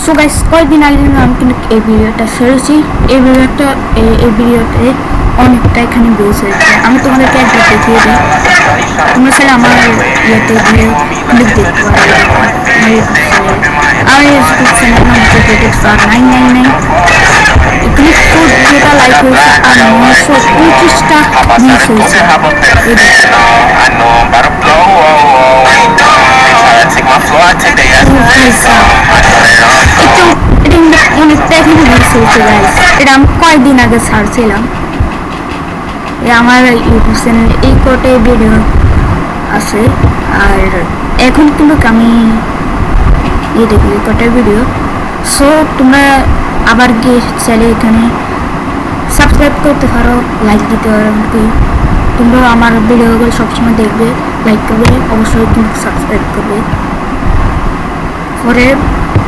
So guys কয়েকদিন আগে আমি কিন্তু এই ভিডিওটা ছেড়েছি। এই ভিডিওতে অনেকটা এখানে ভিউজ হয়েছে। আমি তোমাদেরকে একবার দেখিয়ে দিই। তোমরা চাইলে আমার ইয়েতে গিয়ে ক্লিক দেখতে পারো। আমার ইউটিউব চ্যানেল নাম হচ্ছে ক্রিকেট স্টার 999। ক্লিক ফুড যেটা লাইক হয়েছে আর 925টা ভিউজ হয়েছে। এই দেখো অনেকটা এখানে ভিউজ হয়েছে গাইস। এটা আমি কয়েকদিন আগে ছাড়ছিলাম। আমার ইউটিউব চ্যানেল এই কোটে ভিডিও আছে আর এখন কিন্তু আমি এই দেখি এই কোটে ভিডিও। সো তোমরা আবার গিয়ে চাইলে এখানে সাবস্ক্রাইব করতে পারো, লাইক দিতে পারো। তোমরা আমার ভিডিওগুলো সবসময় দেখবে, লাইক করবে, অবশ্যই কিন্তু সাবস্ক্রাইব করবে। পরে